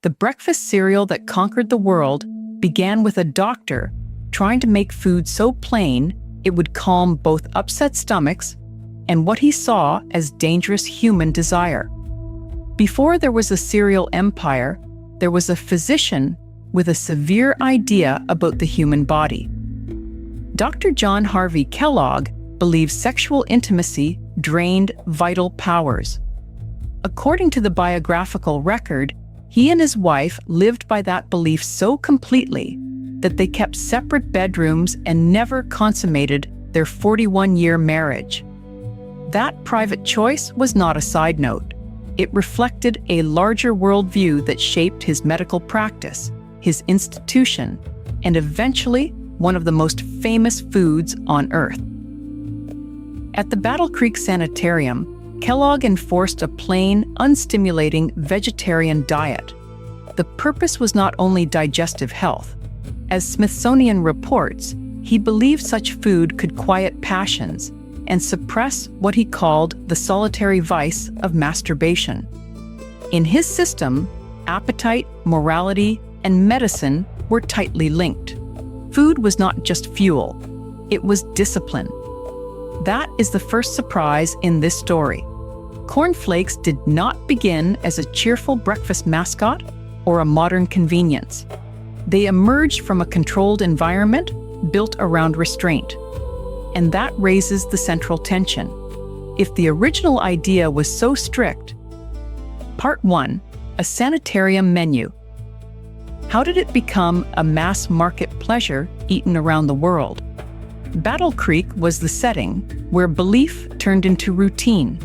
The breakfast cereal that conquered the world began with a doctor trying to make food so plain it would calm both upset stomachs and what he saw as dangerous human desire. Before there was a cereal empire, there was a physician with a severe idea about the human body. Dr. John Harvey Kellogg believed sexual intimacy drained vital powers. According to the biographical record, he and his wife lived by that belief so completely that they kept separate bedrooms and never consummated their 41-year marriage. That private choice was not a side note. It reflected a larger worldview that shaped his medical practice, his institution, and eventually one of the most famous foods on earth. At the Battle Creek Sanitarium, Kellogg enforced a plain, unstimulating vegetarian diet. The purpose was not only digestive health. As Smithsonian reports, he believed such food could quiet passions and suppress what he called the solitary vice of masturbation. In his system, appetite, morality, and medicine were tightly linked. Food was not just fuel, it was discipline. That is the first surprise in this story. Cornflakes did not begin as a cheerful breakfast mascot or a modern convenience. They emerged from a controlled environment built around restraint. And that raises the central tension. If the original idea was so strict. Part 1. A Sanitarium Menu. How did it become a mass market pleasure eaten around the world? Battle Creek was the setting where belief turned into routine.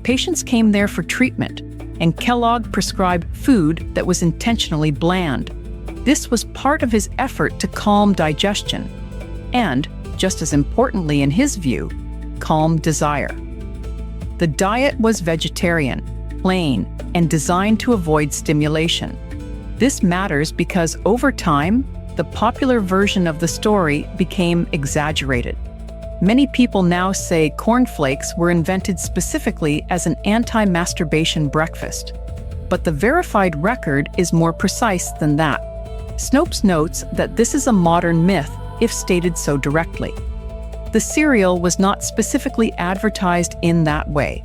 Patients came there for treatment, and Kellogg prescribed food that was intentionally bland. This was part of his effort to calm digestion, and, just as importantly in his view, calm desire. The diet was vegetarian, plain, and designed to avoid stimulation. This matters because over time, the popular version of the story became exaggerated. Many people now say cornflakes were invented specifically as an anti-masturbation breakfast. But the verified record is more precise than that. Snopes notes that this is a modern myth if stated so directly. The cereal was not specifically advertised in that way.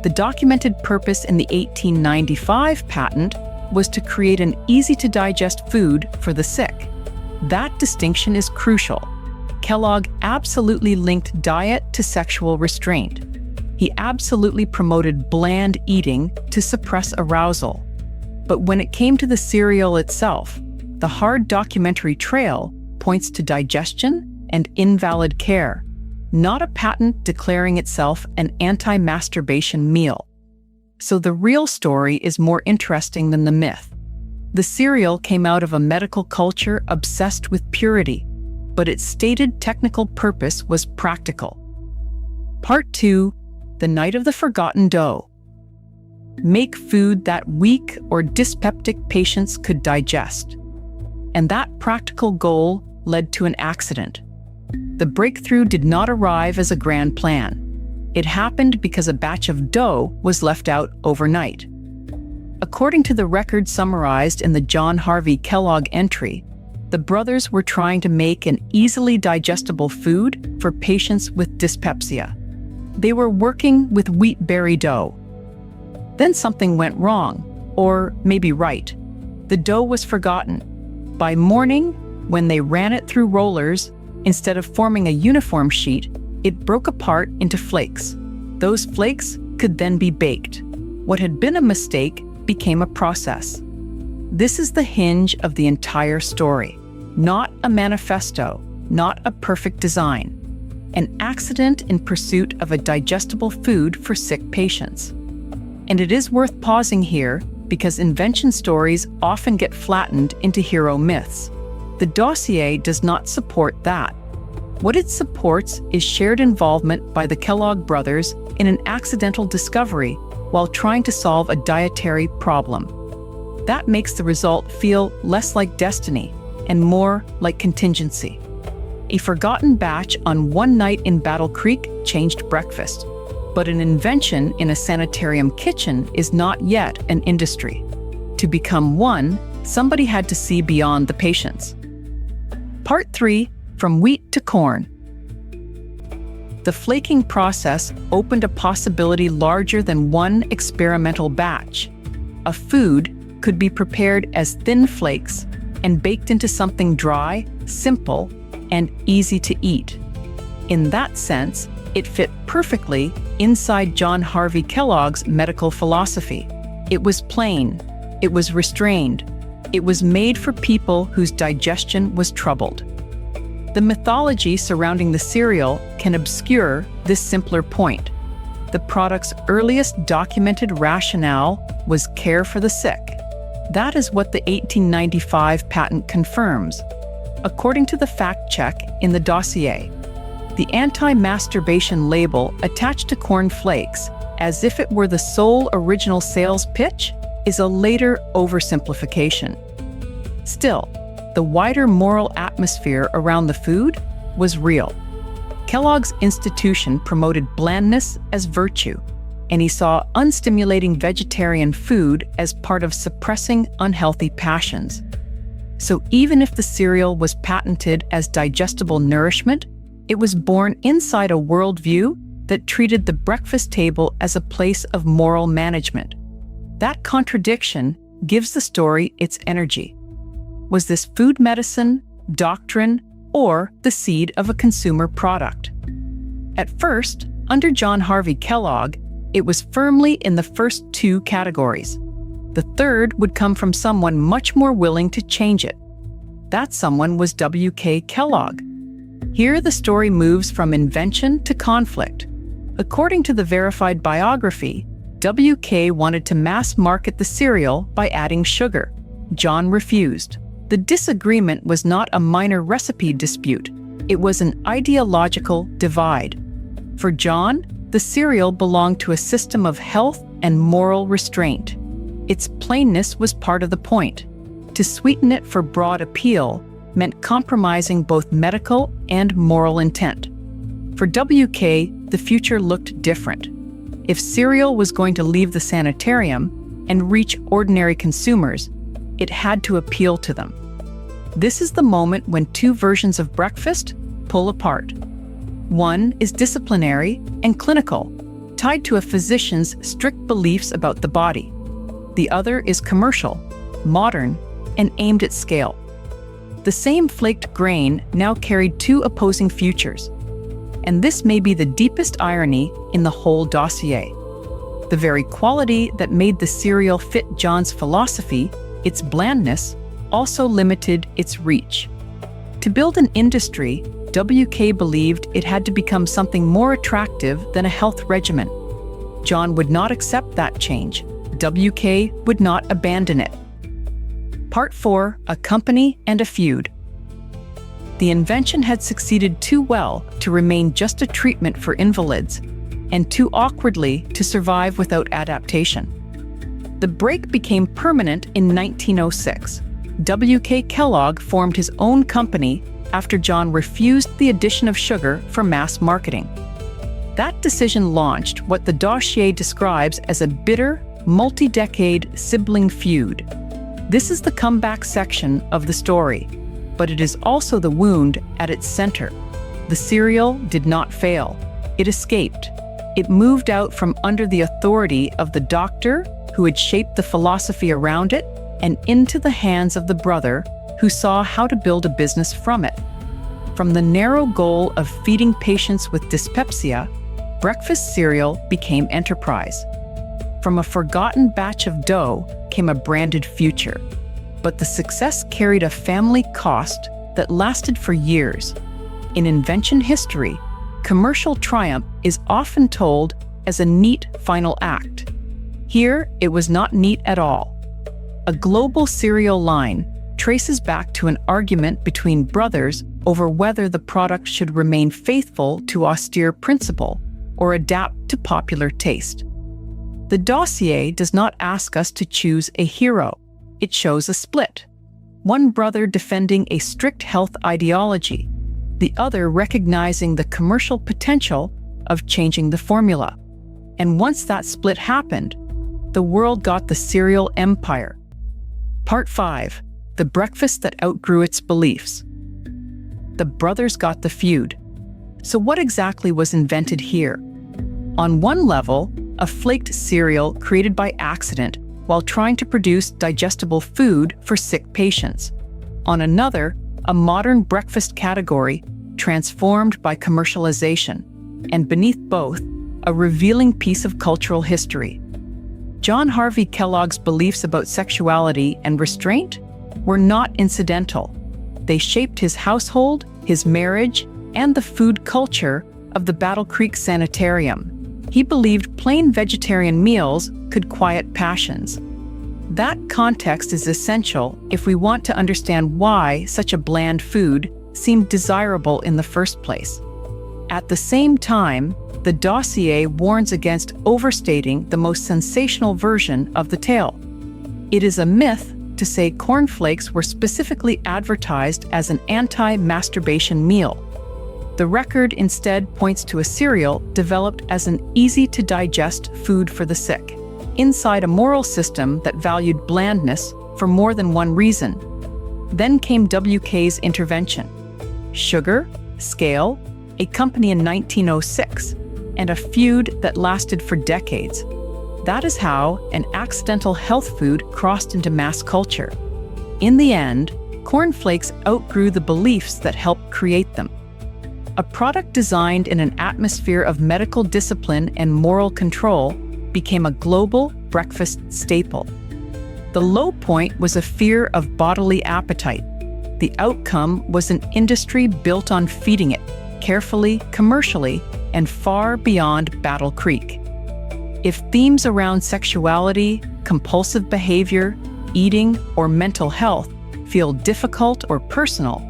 The documented purpose in the 1895 patent was to create an easy-to-digest food for the sick. That distinction is crucial. Kellogg absolutely linked diet to sexual restraint. He absolutely promoted bland eating to suppress arousal. But when it came to the cereal itself, the hard documentary trail points to digestion and invalid care, not a patent declaring itself an anti-masturbation meal. So the real story is more interesting than the myth. The cereal came out of a medical culture obsessed with purity, but its stated technical purpose was practical. Part 2. The Night of the Forgotten Dough. Make food that weak or dyspeptic patients could digest. And that practical goal led to an accident. The breakthrough did not arrive as a grand plan. It happened because a batch of dough was left out overnight. According to the record summarized in the John Harvey Kellogg entry, the brothers were trying to make an easily digestible food for patients with dyspepsia. They were working with wheat berry dough. Then something went wrong, or maybe right. The dough was forgotten. By morning, when they ran it through rollers, instead of forming a uniform sheet, it broke apart into flakes. Those flakes could then be baked. What had been a mistake became a process. This is the hinge of the entire story. Not a manifesto, not a perfect design. An accident in pursuit of a digestible food for sick patients. And it is worth pausing here because invention stories often get flattened into hero myths. The dossier does not support that. What it supports is shared involvement by the Kellogg brothers in an accidental discovery while trying to solve a dietary problem. That makes the result feel less like destiny and more like contingency. A forgotten batch on one night in Battle Creek changed breakfast, but an invention in a sanitarium kitchen is not yet an industry. To become one, somebody had to see beyond the patience. Part 3, From Wheat to Corn. The flaking process opened a possibility larger than one experimental batch. A food could be prepared as thin flakes and baked into something dry, simple, and easy to eat. In that sense, it fit perfectly inside John Harvey Kellogg's medical philosophy. It was plain, it was restrained, it was made for people whose digestion was troubled. The mythology surrounding the cereal can obscure this simpler point. The product's earliest documented rationale was care for the sick. That is what the 1895 patent confirms. According to the fact check in the dossier, the anti-masturbation label attached to Cornflakes, as if it were the sole original sales pitch, is a later oversimplification. Still, the wider moral atmosphere around the food was real. Kellogg's institution promoted blandness as virtue, and he saw unstimulating vegetarian food as part of suppressing unhealthy passions. So even if the cereal was patented as digestible nourishment, it was born inside a worldview that treated the breakfast table as a place of moral management. That contradiction gives the story its energy. Was this food medicine, doctrine, or the seed of a consumer product? At first, under John Harvey Kellogg, it was firmly in the first two categories. The third would come from someone much more willing to change it. That someone was W.K. Kellogg. Here the story moves from invention to conflict. According to the verified biography, W.K. wanted to mass market the cereal by adding sugar. John refused. The disagreement was not a minor recipe dispute. It was an ideological divide. For John, the cereal belonged to a system of health and moral restraint. Its plainness was part of the point. To sweeten it for broad appeal meant compromising both medical and moral intent. For W.K., the future looked different. If cereal was going to leave the sanitarium and reach ordinary consumers, it had to appeal to them. This is the moment when two versions of breakfast pull apart. One is disciplinary and clinical, tied to a physician's strict beliefs about the body. The other is commercial, modern, and aimed at scale. The same flaked grain now carried two opposing futures. And this may be the deepest irony in the whole dossier. The very quality that made the cereal fit John's philosophy, its blandness, also limited its reach. To build an industry, W.K. believed it had to become something more attractive than a health regimen. John would not accept that change. W.K. would not abandon it. Part 4, A Company and a Feud. The invention had succeeded too well to remain just a treatment for invalids, and too awkwardly to survive without adaptation. The break became permanent in 1906. W.K. Kellogg formed his own company after John refused the addition of sugar for mass marketing. That decision launched what the dossier describes as a bitter, multi-decade sibling feud. This is the comeback section of the story, but it is also the wound at its center. The cereal did not fail. It escaped. It moved out from under the authority of the doctor who had shaped the philosophy around it and into the hands of the brother who saw how to build a business from it. From the narrow goal of feeding patients with dyspepsia, breakfast cereal became enterprise. From a forgotten batch of dough came a branded future. But the success carried a family cost that lasted for years. In invention history, commercial triumph is often told as a neat final act. Here, it was not neat at all. A global cereal line traces back to an argument between brothers over whether the product should remain faithful to austere principle or adapt to popular taste. The dossier does not ask us to choose a hero. It shows a split. One brother defending a strict health ideology, the other recognizing the commercial potential of changing the formula. And once that split happened, the world got the cereal empire, Part 5. The breakfast that outgrew its beliefs. The brothers got the Feud. So what exactly was invented here? On one level, a flaked cereal created by accident while trying to produce digestible food for sick patients. On another, a modern breakfast category transformed by commercialization. And beneath both, a revealing piece of cultural history. John Harvey Kellogg's beliefs about sexuality and restraint were not incidental. They shaped his household, his marriage, and the food culture of the Battle Creek Sanitarium. He believed plain vegetarian meals could quiet passions. That context is essential if we want to understand why such a bland food seemed desirable in the first place. At the same time, the dossier warns against overstating the most sensational version of the tale. It is a myth to say cornflakes were specifically advertised as an anti-masturbation meal. The record instead points to a cereal developed as an easy-to-digest food for the sick, inside a moral system that valued blandness for more than one reason. Then came WK's intervention. Sugar, Scale, a company in 1906, and a feud that lasted for decades. That is how an accidental health food crossed into mass culture. In the end, cornflakes outgrew the beliefs that helped create them. A product designed in an atmosphere of medical discipline and moral control became a global breakfast staple. The low point was a fear of bodily appetite. The outcome was an industry built on feeding it, carefully, commercially, and far beyond Battle Creek. If themes around sexuality, compulsive behavior, eating, or mental health feel difficult or personal,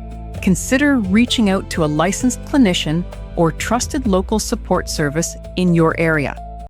consider reaching out to a licensed clinician or trusted local support service in your area.